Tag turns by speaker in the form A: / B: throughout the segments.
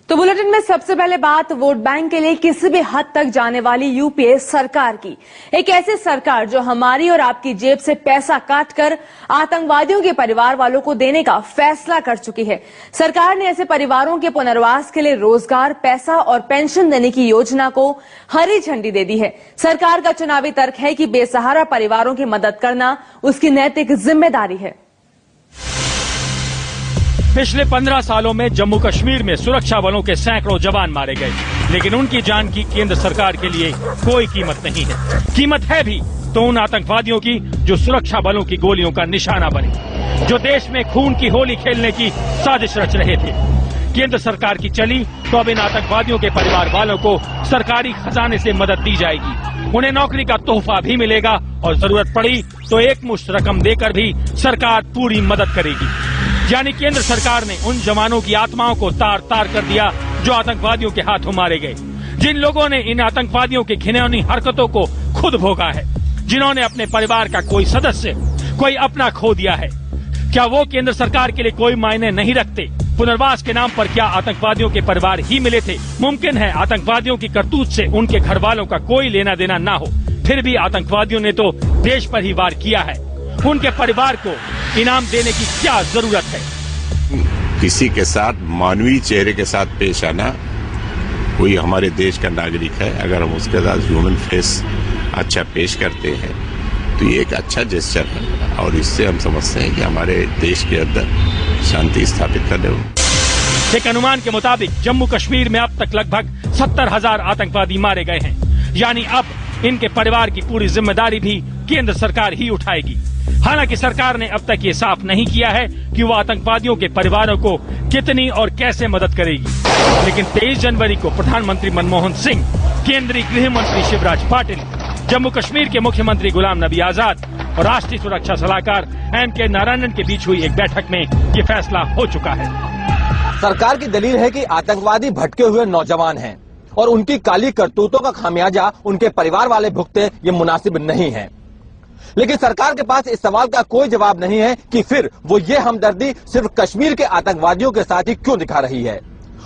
A: तो बुलेटिन में सबसे पहले बात वोट बैंक के लिए किसी भी हद तक जाने वाली यूपीए सरकार की। एक ऐसी सरकार जो हमारी और आपकी जेब से पैसा काटकर आतंकवादियों के परिवार वालों को देने का फैसला कर चुकी है। सरकार ने ऐसे परिवारों के पुनर्वास के लिए रोजगार, पैसा और पेंशन देने की योजना को हरी झंडी दे दी है। सरकार का चुनावी तर्क है कि बेसहारा परिवारों की मदद करना उसकी नैतिक जिम्मेदारी है।
B: पिछले 15 सालों में जम्मू कश्मीर में सुरक्षा बलों के सैकड़ों जवान मारे गए, लेकिन उनकी जान की केंद्र सरकार के लिए कोई कीमत नहीं है। कीमत है भी तो उन आतंकवादियों की जो सुरक्षा बलों की गोलियों का निशाना बने, जो देश में खून की होली खेलने की साजिश रच रहे थे। केंद्र सरकार की चली तो अब इन आतंकवादियों के परिवार वालों को सरकारी खजाने से मदद दी जाएगी। उन्हें नौकरी का तोहफा भी मिलेगा और जरूरत पड़ी तो एक मुश्त रकम देकर भी सरकार पूरी मदद करेगी। यानी केंद्र सरकार ने उन जवानों की आत्माओं को तार तार कर दिया जो आतंकवादियों के हाथों मारे गए, जिन लोगों ने इन आतंकवादियों की घिनौनी हरकतों को खुद भोगा है, जिन्होंने अपने परिवार का कोई सदस्य, कोई अपना खो दिया है। क्या वो केंद्र सरकार के लिए कोई मायने नहीं रखते? पुनर्वास के नाम पर क्या आतंकवादियों के परिवार ही मिले थे? मुमकिन है आतंकवादियों की करतूत से उनके घर वालों का कोई लेना देना ना हो, फिर भी आतंकवादियों ने तो देश पर ही वार किया है। उनके परिवार को इनाम देने की क्या जरूरत है?
C: किसी के साथ मानवीय चेहरे के साथ पेश आना, कोई हमारे देश का नागरिक है, अगर हम उसके साथ ह्यूमन फेस अच्छा पेश करते हैं तो ये एक अच्छा जेस्चर है और इससे हम समझते हैं कि हमारे देश के अंदर शांति स्थापित करने हो।
B: एक अनुमान के मुताबिक जम्मू कश्मीर में अब तक लगभग 70,000 आतंकवादी मारे गए हैं। यानी अब इनके परिवार की पूरी जिम्मेदारी भी केंद्र सरकार ही उठाएगी। हालांकि सरकार ने अब तक ये साफ नहीं किया है कि वो आतंकवादियों के परिवारों को कितनी और कैसे मदद करेगी। लेकिन 23 जनवरी को प्रधानमंत्री मनमोहन सिंह, केंद्रीय गृह मंत्री शिवराज पाटिल, जम्मू कश्मीर के मुख्यमंत्री गुलाम नबी आजाद और राष्ट्रीय सुरक्षा सलाहकार M.K. नारायणन के बीच हुई एक बैठक में ये फैसला हो चुका है।
D: सरकार की दलील है कि आतंकवादी भटके हुए नौजवान हैं और उनकी काली करतूतों का खामियाजा उनके परिवार वाले भुगते ये मुनासिब नहीं है। लेकिन सरकार के पास इस सवाल का कोई जवाब नहीं है कि फिर वो ये हमदर्दी सिर्फ कश्मीर के आतंकवादियों के साथ ही क्यों दिखा रही है,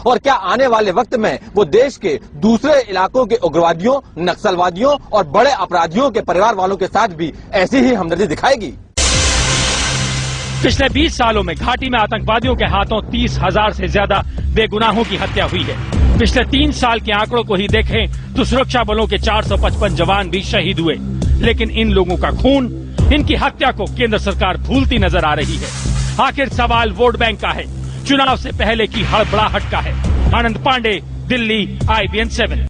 D: और क्या आने वाले वक्त में वो देश के दूसरे इलाकों के उग्रवादियों, नक्सलवादियों और बड़े अपराधियों के परिवार वालों के साथ भी ऐसी ही हमदर्दी दिखाएगी।
B: पिछले 20 सालों में घाटी में आतंकवादियों के हाथों 30,000 से ज्यादा बेगुनाहों की हत्या हुई है। पिछले 3 साल के आंकड़ों को ही देखें तो सुरक्षा बलों के 455 जवान भी शहीद हुए। लेकिन इन लोगों का खून, इनकी हत्या को केंद्र सरकार भूलती नजर आ रही है। आखिर सवाल वोट बैंक का है, चुनाव से पहले की हड़बड़ाहट का है। आनंद पांडे, दिल्ली, IBN 7।